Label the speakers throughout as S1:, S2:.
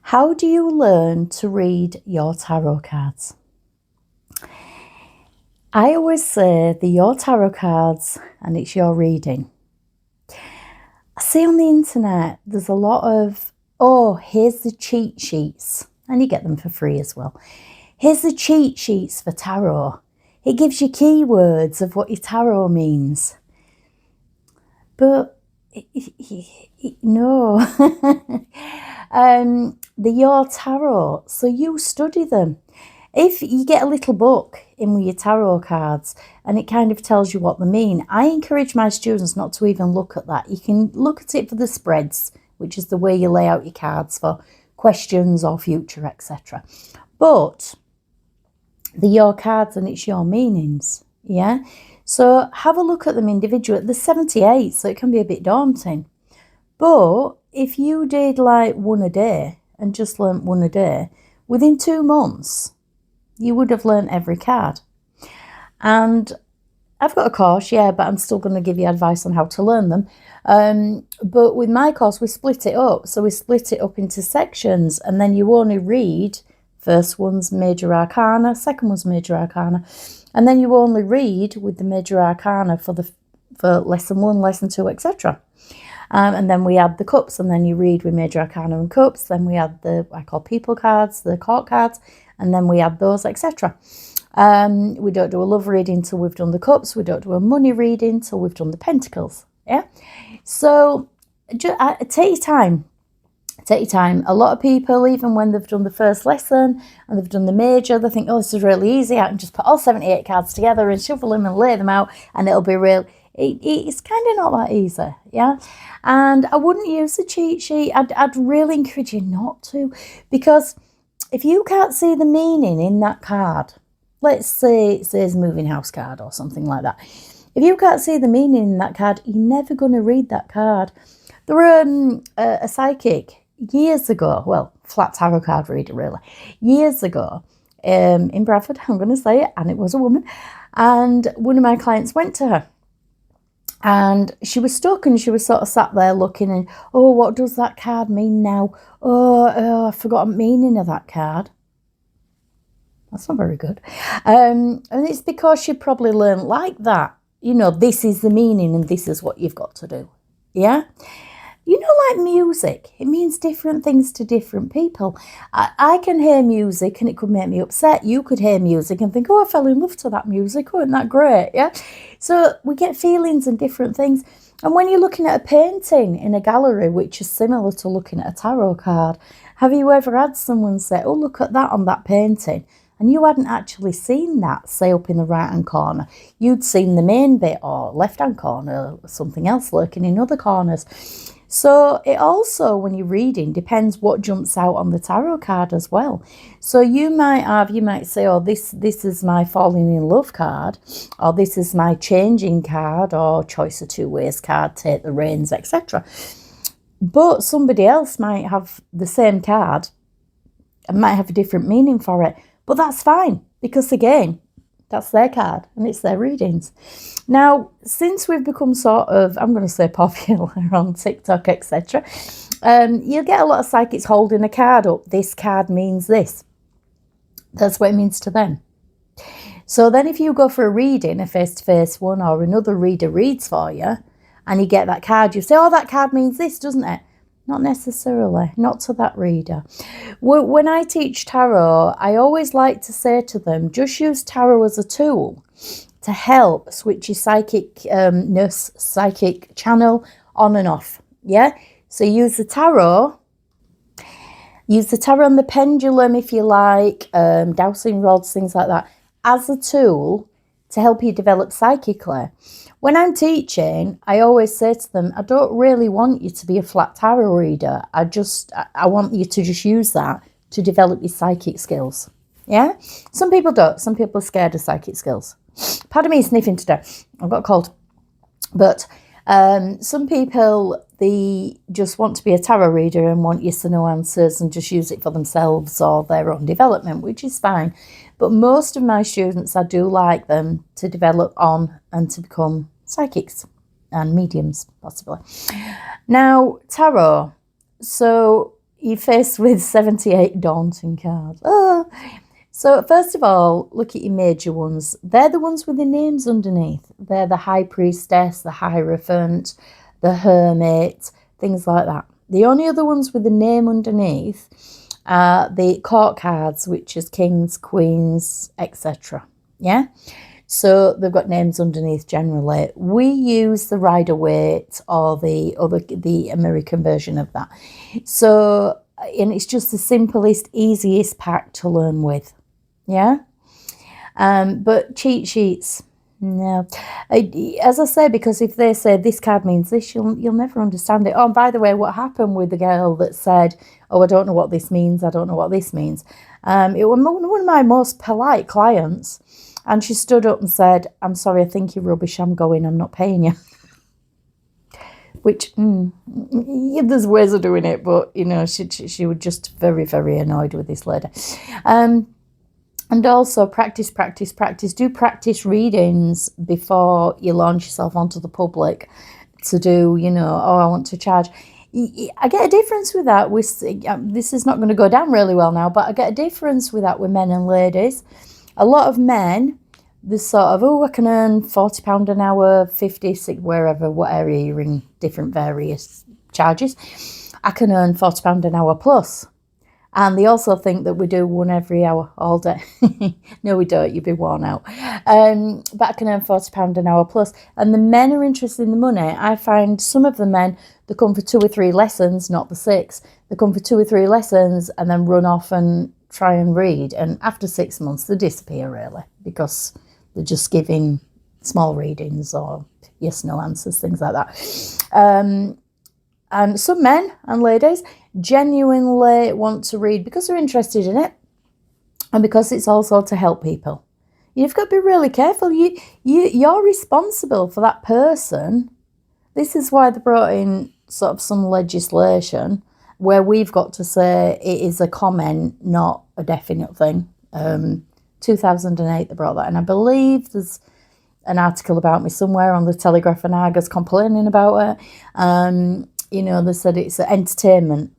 S1: How do you learn to read your tarot cards? I always say they're your tarot cards and it's your reading. I see on the internet there's a lot of, oh, here's the cheat sheets, and you get them for free as well. Here's the cheat sheets for tarot. It gives you keywords of what your tarot means. But no, they're your tarot, so you study them. If you get a little book in with your tarot cards and it kind of tells you what they mean, I encourage my students not to even look at that. You can look at it for the spreads, which is the way you lay out your cards for questions or future, etc. But they're your cards and it's your meanings, yeah? So have a look at them individually. There's 78, so it can be a bit daunting. But if you did like one a day and just learnt one a day, within 2 months, you would have learnt every card. And I've got a course, yeah, but I'm still going to give you advice on how to learn them. But with my course, we split it up. So we split it up into sections, and then you only read, first one's major arcana, second one's major arcana, and then you only read with the major arcana for lesson 1, lesson 2, etc. And then we add the cups, and then you read with major arcana and cups. Then we add I call people cards, the court cards, and then we add those, etc. We don't do a love reading till we've done the cups. We don't do a money reading till we've done the pentacles. Yeah. So take your time. Take your time. A lot of people, even when they've done the first lesson and they've done the major, they think, oh, this is really easy. I can just put all 78 cards together and shuffle them and lay them out and it'll be real. It's kind of not that easy, yeah? And I wouldn't use the cheat sheet. I'd really encourage you not to, because if you can't see the meaning in that card, let's say it says moving house card or something like that. If you can't see the meaning in that card, you're never going to read that card. There were a psychic years ago, well, flat tarot card reader really, years ago in Bradford, I'm going to say it, and it was a woman. And one of my clients went to her. And she was stuck and she was sort of sat there looking and, oh, what does that card mean now? Oh, I forgot the meaning of that card. That's not very good. And it's because she probably learned like that. You know, this is the meaning and this is what you've got to do. Yeah? You know, like music, it means different things to different people. I can hear music and it could make me upset. You could hear music and think, oh, I fell in love to that music. Oh, isn't that great? Yeah. So we get feelings and different things. And when you're looking at a painting in a gallery, which is similar to looking at a tarot card, have you ever had someone say, oh, look at that on that painting? And you hadn't actually seen that, say, up in the right-hand corner. You'd seen the main bit or left-hand corner or something else lurking in other corners. So it also, when you're reading, depends what jumps out on the tarot card as well. So you might say, oh, this is my falling in love card, or this is my changing card, or choice of two ways card, take the reins, etc. But somebody else might have the same card and might have a different meaning for it. But that's fine, because again, that's their card and it's their readings. Now, since we've become sort of, I'm going to say popular on TikTok, etc., you'll get a lot of psychics holding a card up. This card means this. That's what it means to them. So then if you go for a reading, a face-to-face one, or another reader reads for you, and you get that card, you say, oh, that card means this, doesn't it? Not necessarily, not to that reader. When I teach tarot, I always like to say to them, just use tarot as a tool to help switch your psychic channel on and off. Yeah? So use the tarot and the pendulum, if you like, dowsing rods, things like that, as a tool to help you develop psychically. When I'm teaching, I always say to them, I don't really want you to be a flat tarot reader. I want you to just use that to develop your psychic skills. Yeah? Some people don't. Some people are scared of psychic skills. Pardon me sniffing today. I've got a cold. But some people, they just want to be a tarot reader and want yes or no answers and just use it for themselves or their own development, which is fine. But most of my students, I do like them to develop on and to become psychics and mediums, possibly. Now, tarot. So you're faced with 78 daunting cards. Oh. So first of all, look at your major ones. They're the ones with the names underneath. They're the High Priestess, the Hierophant, the Hermit, things like that. The only other ones with the name underneath are the court cards, which is Kings, Queens, etc. Yeah? So they've got names underneath generally. We use the Rider-Waite or the American version of that. So, and it's just the simplest, easiest pack to learn with. Yeah? But cheat sheets, no. As I say, because if they say this card means this, you'll never understand it. Oh, and by the way, what happened with the girl that said, oh, I don't know what this means, I don't know what this means. It was one of my most polite clients. And she stood up and said, I'm sorry, I think you're rubbish. I'm going. I'm not paying you. Which, yeah, there's ways of doing it. But, you know, she was just very, very annoyed with this lady. And also practice. Do practice readings before you launch yourself onto the public to do, you know, oh, I want to charge. I get a difference with that. This is not going to go down really well now, but I get a difference with that with men and ladies. A lot of men, there's sort of, oh, I can earn £40 an hour, 50, 60, wherever, what area you're in, different various charges. I can earn £40 an hour plus. And they also think that we do one every hour all day. No, we don't. You'd be worn out. But I can earn £40 an hour plus. And the men are interested in the money. I find some of the men, they come for 2 or 3 lessons, not the 6. They come for 2 or 3 lessons and then run off and try and read. And after 6 months, they disappear, really, because they're just giving small readings or yes, no answers, things like that. And some men and ladies genuinely want to read because they're interested in it and because it's also to help people. You've got to be really careful. You're responsible for that person. This is why they brought in sort of some legislation where we've got to say it is a comment, not a definite thing. 2008 they brought that, and I believe there's an article about me somewhere on the Telegraph and Argus complaining about it. You know, they said it's entertainment.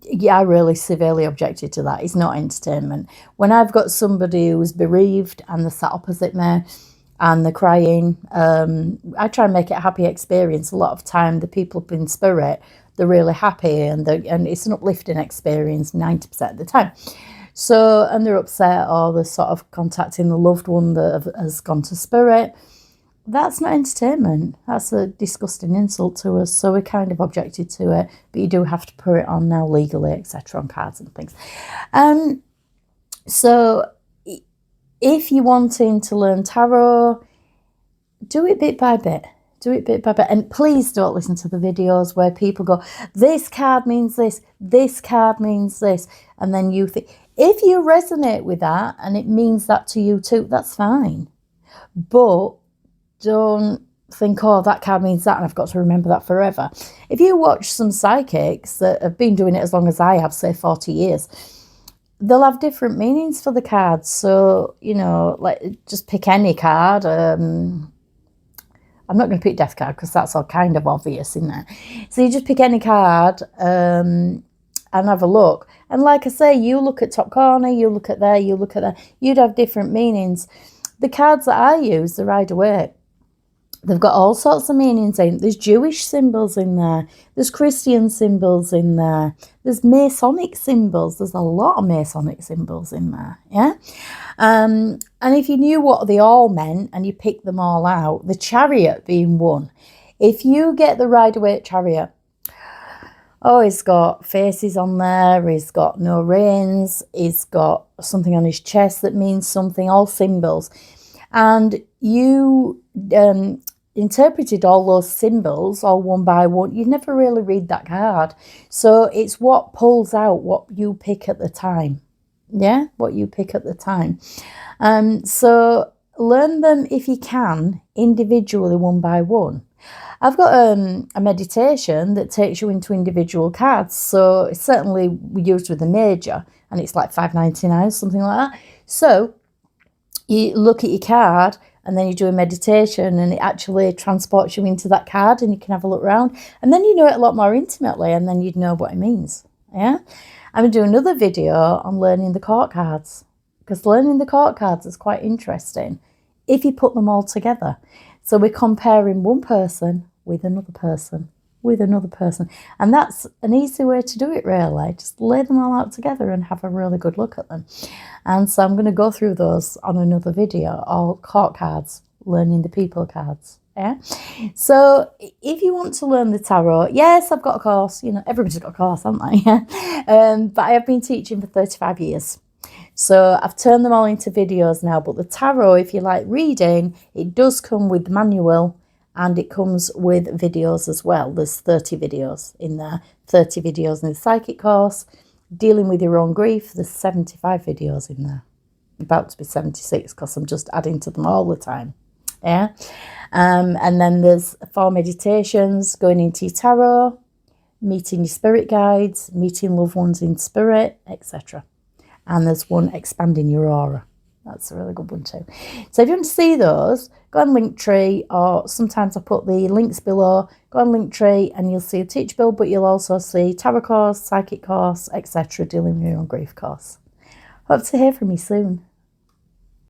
S1: Yeah, I really severely objected to that. It's not entertainment. When I've got somebody who's bereaved and they're sat opposite me and they're crying, I try and make it a happy experience. A lot of time, the people up in spirit, they're really happy and it's an uplifting experience 90% of the time. So, and they're upset or they're sort of contacting the loved one that has gone to spirit. That's not entertainment. That's a disgusting insult to us. So we kind of objected to it, but you do have to put it on now legally, etc., on cards and things. So if you're wanting to learn tarot, do it bit by bit. Do it bit by bit. And please don't listen to the videos where people go, this card means this card means this. And then you think, if you resonate with that and it means that to you too, that's fine. But don't think, oh, that card means that and I've got to remember that forever. If you watch some psychics that have been doing it as long as I have, say 40 years, they'll have different meanings for the cards. So, you know, like just pick any card. I'm not going to pick death card because that's all kind of obvious, isn't it? So you just pick any card and have a look. And like I say, you look at top corner, you look at there, you look at there. You'd have different meanings. The cards that I use, the Rider-Waite, they've got all sorts of meanings in. There's Jewish symbols in there. There's Christian symbols in there. There's Masonic symbols. There's a lot of Masonic symbols in there, yeah? And if you knew what they all meant and you picked them all out, the Chariot being one. If you get the Rider-Waite Chariot, oh, he's got faces on there. He's got no reins. He's got something on his chest that means something, all symbols. And you interpreted all those symbols all one by one. You never really read that card. So it's what pulls out what you pick at the time. Yeah, what you pick at the time. So learn them if you can, individually, one by one. I've got a meditation that takes you into individual cards. So it's certainly used with a major and it's like $5.99, something like that. So you look at your card and then you do a meditation and it actually transports you into that card and you can have a look around. And then you know it a lot more intimately and then you'd know what it means. Yeah, I'm going to do another video on learning the court cards, because learning the court cards is quite interesting if you put them all together. So we're comparing one person with another person with another person, and that's an easy way to do it, really. Just lay them all out together and have a really good look at them. And so I'm going to go through those on another video, all court cards, learning the people cards. Yeah. So if you want to learn the tarot, yes, I've got a course. You know, everybody's got a course, haven't they? Yeah. But I have been teaching for 35 years. So I've turned them all into videos now. But the tarot, if you like reading, it does come with the manual and it comes with videos as well. There's 30 videos in there, 30 videos in the psychic course. Dealing with your own grief, there's 75 videos in there. About to be 76 because I'm just adding to them all the time. Yeah. And then there's 4 meditations, going into your tarot, meeting your spirit guides, meeting loved ones in spirit, etc. And there's one, expanding your aura. That's a really good one too. So if you want to see those, go on Linktree, or sometimes I put the links below. Go on Linktree and you'll see a teach build, but you'll also see tarot course, psychic course, etc. Dealing with your own grief course. Hope to hear from you soon.